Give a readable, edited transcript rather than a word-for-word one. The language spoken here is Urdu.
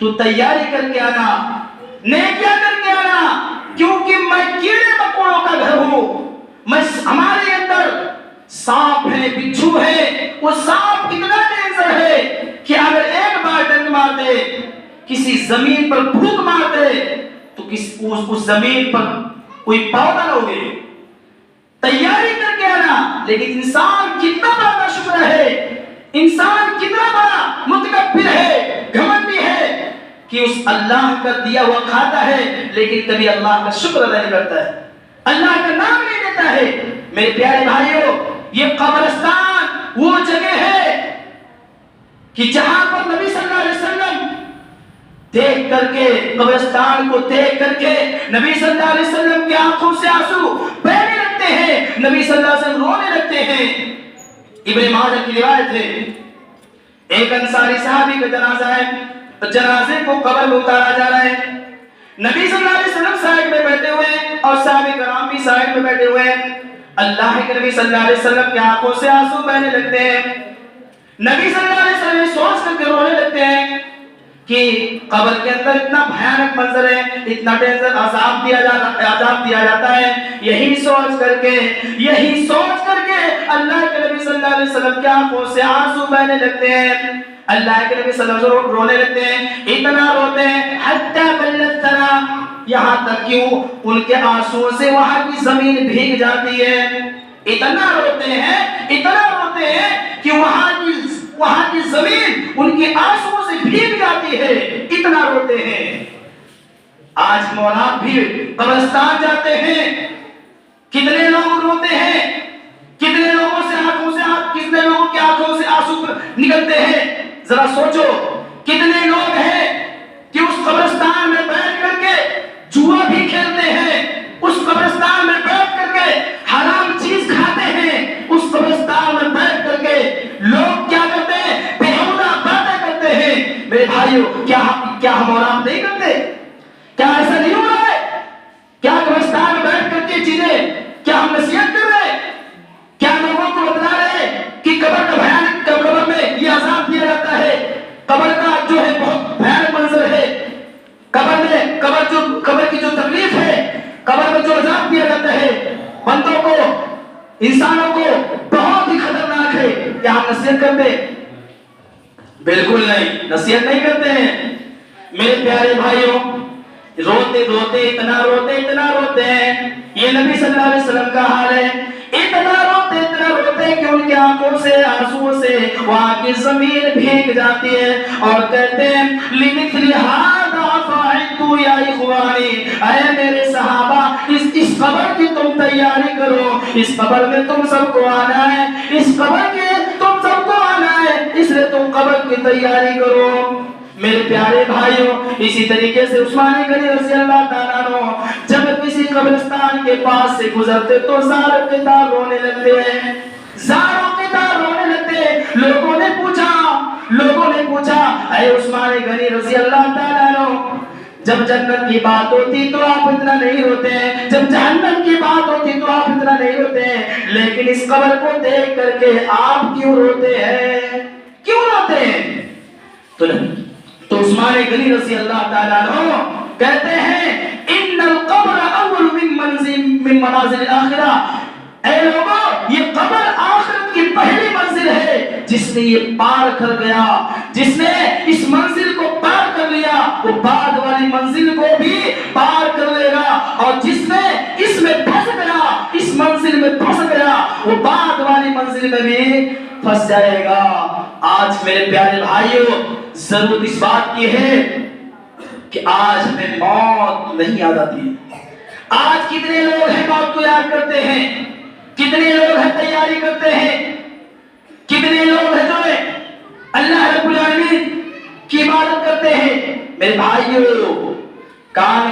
تو تیاری کر کے آنا، نیکیاں کر کے آنا، کیونکہ میں کیڑے مکوڑوں کا گھر ہوں۔ ہمارے اندر سانپ ہے، بچھو ہے، وہ سانپ اتنا ڈینجر ہے کہ اگر ایک بار ڈنک مار دے، کسی زمین پر پھونک مار دے تو اس زمین پر کوئی پودا نہ ہوگے۔ تیاری کر کے آنا۔ لیکن انسان کتنا بڑا ناشکر ہے، انسان کتنا بڑا متکبر ہے، گھمنڈی ہے کہ اس اللہ کا دیا ہوا کھاتا ہے لیکن کبھی اللہ کا شکر ادا نہیں کرتا ہے، اللہ کا نام نہیں لیتا ہے۔ میرے پیارے بھائیوں، یہ قبرستان وہ جگہ ہے کہ جہاں پر نبی صلی اللہ علیہ وسلم دیکھ کر کے، قبرستان کو دیکھ کر کے نبی صلی اللہ علیہ وسلم کی آنکھوں سے آنسو بہنے لگتے ہیں، نبی صلی اللہ علیہ وسلم رونے لگتے ہیں۔ ابن ماجہ کی روایت ہے، ایک انصاری صحابی کا جنازہ ہے، جنازے کو قبر میں اتارا جا رہا ہے، نبی صلی اللہ علیہ وسلم سائیڈ میں بیٹھے ہوئے ہیں اور صحابہ کرام بھی سائیڈ میں بیٹھے ہوئے ہیں۔ اللہ کے نبی صلی اللہ علیہ وسلم کی آنکھوں سے آنسو بہنے لگتے ہیں، نبی صلی اللہ علیہ وسلم سوچ کر کے رونے لگتے ہیں کہ قبر کے اندر اتنا بھیانک منظر ہے، اتنا ڈینجر عذاب دیا جاتا ہے۔ یہی سوچ کر کے اللہ کے نبی صلی اللہ علیہ وسلم کی آنکھوں سے آنسو بہنے لگتے ہیں، اللہ کے نبی صلی اللہ علیہ وسلم رونے لگتے ہیں، اتنا روتے ہیں حتی بلت ثنا، یہاں تک کہ ان کے آنسو سے وہاں کی زمین بھیگ جاتی ہے۔ اتنا روتے ہیں کہ وہاں کی زمین ان کے آنسو سے بھیگ جاتی ہے، اتنا روتے ہیں۔ آج ہم اولاد بھی قبرستان جاتے ہیں، کتنے لوگ روتے ہیں، کتنے لوگوں کی آنکھوں سے آنسو نکلتے ہیں۔ ذرا سوچو کتنے لوگ ہیں کہ اس قبرستان میں بیٹھ کر کے جوا بھی کھیلتے ہیں، اس قبرستان میں بیٹھ کر کے حرام چیز کھاتے ہیں، اس قبرستان میں بیٹھ کر کے لوگ کیا کرتے ہیں، بیہودہ باتیں کرتے ہیں۔ میرے بھائیو، کیا ہم اور آپ نہیں کرتے؟ کیا ایسا نہیں ہو رہا ہے؟ کیا قبرستان میں بیٹھ کر کے چیزیں، کیا ہم نصیحت کر رہے ہیں؟ کیا لوگوں کو بتا رہے ہیں کہ قبر کا بھیانک، قبر میں یہ عذاب دیا جاتا ہے، قبر کا جو ہے بہت بھیانک منظر ہے، قبر کی جو تکلیف ہے، قبر میں جو عذاب دیا جاتا ہے بندوں کو، انسانوں کو، بہت ہی خطرناک ہے؟ کیا ہم نصیحت کرتے؟ بالکل نہیں، نصیحت نہیں کرتے ہیں۔ میرے پیارے بھائیوں، روتے اتنا روتے ہیں، یہ نبی صلی اللہ علیہ وسلم کا حال ہے، اتنا روتے کہ ان کی آنکھوں سے آنسو سے وہاں کی زمین بھیگ جاتی ہے اور کہتے ہیں لِمِثْلِ هَذَا فَعِدْتُ يَا إِخْوَانِي، اے میرے صحابہ، اس قبر کی تم تیاری کرو، اس قبر میں تم سب کو آنا ہے، اس قبر کے تم سب کو آنا ہے، اس لیے تم قبر کی تیاری کرو۔ میرے پیارے بھائیوں، اسی طریقے سے عثمان غنی رضی اللہ تعالیٰ عنہ جب کسی قبرستان کے پاس سے گزرتے تو زاروں کے تار رونے لگتے ہیں، لوگوں نے پوچھا اے عثمان غنی رضی اللہ تعالیٰ عنہ، جب جنت کی بات ہوتی تو آپ اتنا نہیں روتے ہیں، جب جہنم کی بات ہوتی تو آپ اتنا نہیں روتے ہیں، لیکن اس قبر کو دیکھ کر کے آپ کیوں روتے ہیں؟ تو عثمان غنی رضی اللہ تعالیٰ عنہ کہتے ہیں ان القبر اول من منازل الاخرہ، اے لوگوں، یہ قبر آخرت کی پہلی منزل ہے، جس نے یہ پار کر گیا، جس نے اس منزل کو پار کر لیا وہ بعد والی منزل کو بھی پار کر لے گا، اور جس نے اس میں پھنس گیا، اس منزل میں پھنس گیا، وہ بعد والی منزل میں بھی پھنس جائے گا۔ آج میرے پیارے بھائیوں، ضرورت اس بات کی ہے کہ آج ہمیں موت نہیں یاد آتی۔ آج کتنے لوگ ہیں موت کو یاد کرتے ہیں، کتنے لوگ ہیں تیاری کرتے ہیں، کتنے لوگ ہیں جو اللہ رب العالمین کی عبادت کرتے ہیں۔ میرے بھائیوں، کام